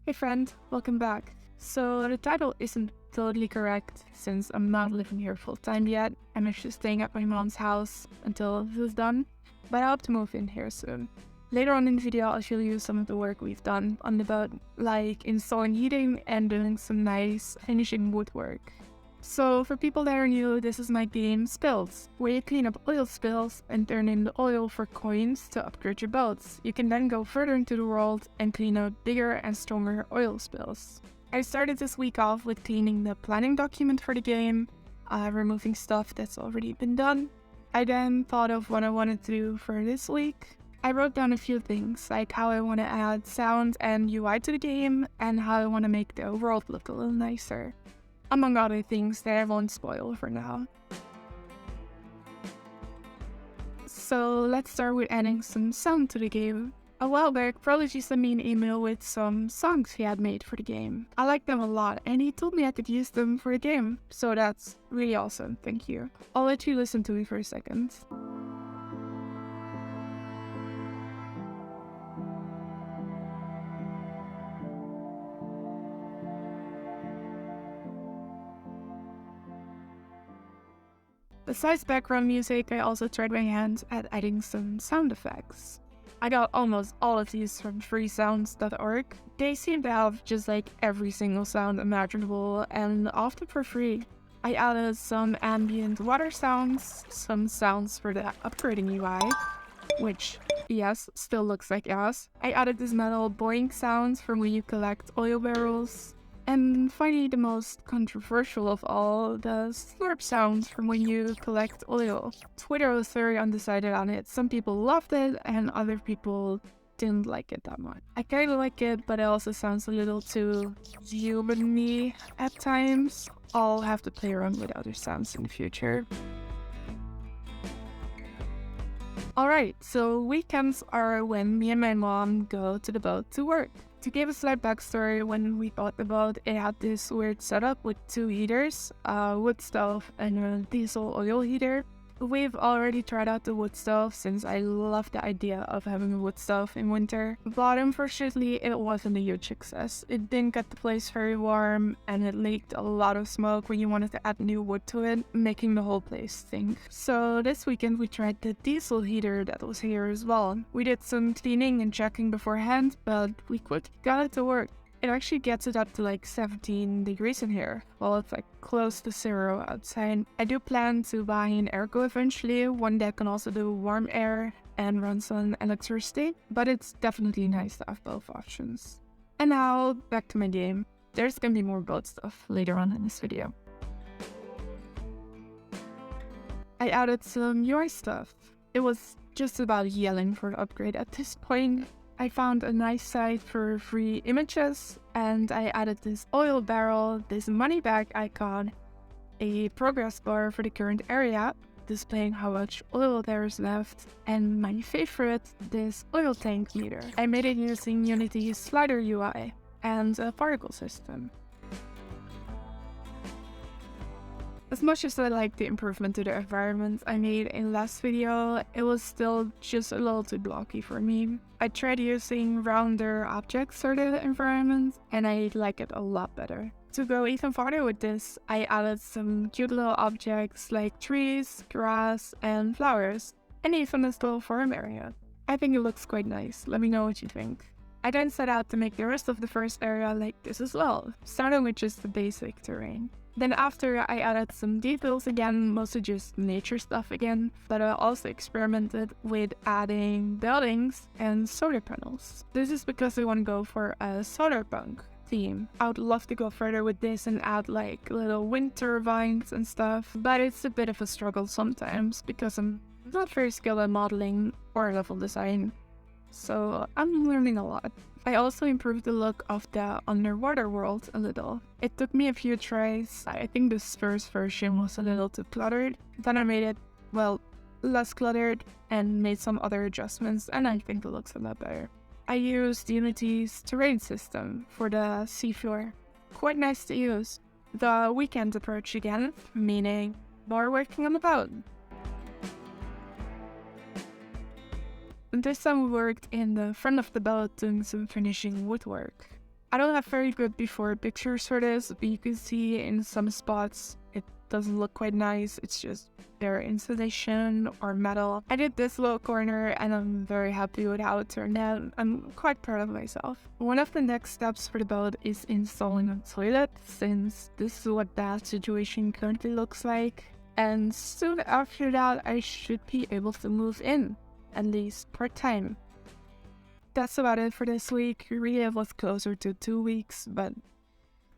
Hey friend, welcome back. So the title isn't totally correct since I'm not living here full time yet. I'm actually staying at my mom's house until this is done, but I hope to move in here soon. Later on in the video I'll show you some of the work we've done on the boat, like installing heating and doing some nice finishing woodwork. So for people that are new, this is my game Spills, where you clean up oil spills and turn in the oil for coins to upgrade your boats. You can then go further into the world and clean out bigger and stronger oil spills. I started this week off with cleaning the planning document for the game, removing stuff that's already been done. I then thought of what I wanted to do for this week. I wrote down a few things, like how I want to add sound and UI to the game, and how I want to make the world look a little nicer. Among other things that I won't spoil for now. So let's start with adding some sound to the game. A while back, Prodigy sent me an email with some songs he had made for the game. I liked them a lot and he told me I could use them for the game, so that's really awesome, thank you. I'll let you listen to it for a second. Besides background music, I also tried my hand at adding some sound effects. I got almost all of these from freesounds.org. They seem to have just like every single sound imaginable and often for free. I added some ambient water sounds, some sounds for the upgrading UI, which, yes, still looks like ass. I added this metal boing sounds from when you collect oil barrels. And finally, the most controversial of all, the slurp sounds from when you collect oil. Twitter was very undecided on it. Some people loved it and other people didn't like it that much. I kinda like it, but it also sounds a little too human-y at times. I'll have to play around with other sounds in the future. Alright, so weekends are when me and my mom go to the boat to work. To give a slight backstory, when we bought the boat, it had this weird setup with two heaters, a wood stove and a diesel oil heater. We've already tried out the wood stove since I love the idea of having a wood stove in winter, but unfortunately it wasn't a huge success. It didn't get the place very warm and it leaked a lot of smoke when you wanted to add new wood to it, making the whole place stink. So this weekend we tried the diesel heater that was here as well. We did some cleaning and checking beforehand, but we quickly got it to work. It actually gets it up to like 17 degrees in here, while it's like close to 0 outside. I do plan to buy an airco eventually, one that can also do warm air and runs on electricity, but it's definitely nice to have both options. And now, back to my game. There's gonna be more boat stuff later on in this video. I added some UI stuff. It was just about yelling for the upgrade at this point. I found a nice site for free images and I added this oil barrel, this money bag icon, a progress bar for the current area, displaying how much oil there is left, and my favorite, this oil tank meter. I made it using Unity's slider UI and a particle system. As much as I like the improvement to the environment I made in last video, it was still just a little too blocky for me. I tried using rounder objects for the environment and I like it a lot better. To go even farther with this, I added some cute little objects like trees, grass, and flowers, and even a little farm area. I think it looks quite nice, let me know what you think. I then set out to make the rest of the first area like this as well, starting with just the basic terrain. Then after I added some details again, mostly just nature stuff again, but I also experimented with adding buildings and solar panels. This is because I want to go for a solar punk theme. I would love to go further with this and add like little wind turbines and stuff, but it's a bit of a struggle sometimes because I'm not very skilled at modeling or level design. So I'm learning a lot. I also improved the look of the underwater world a little. It took me a few tries. I think this first version was a little too cluttered. Then I made it, well, less cluttered and made some other adjustments and I think it looks a lot better. I used Unity's terrain system for the seafloor. Quite nice to use. The weekend approach again, meaning more working on the boat. This time we worked in the front of the boat doing some finishing woodwork. I don't have very good before pictures for this, but you can see in some spots it doesn't look quite nice. It's just their insulation or metal. I did this little corner and I'm very happy with how it turned out. I'm quite proud of myself. One of the next steps for the build is installing a toilet, since this is what that situation currently looks like. And soon after that, I should be able to move in, at least part-time. That's about it for this week. Really, it was closer to 2 weeks, but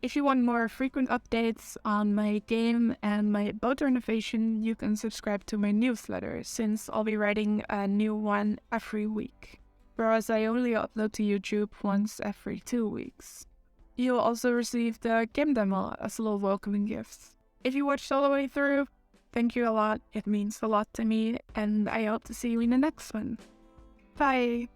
if you want more frequent updates on my game and my boat renovation, you can subscribe to my newsletter, since I'll be writing a new one every week, whereas I only upload to YouTube once every 2 weeks. You'll also receive the game demo as a little welcoming gift. If you watched all the way through, thank you a lot. It means a lot to me, and I hope to see you in the next one. Bye!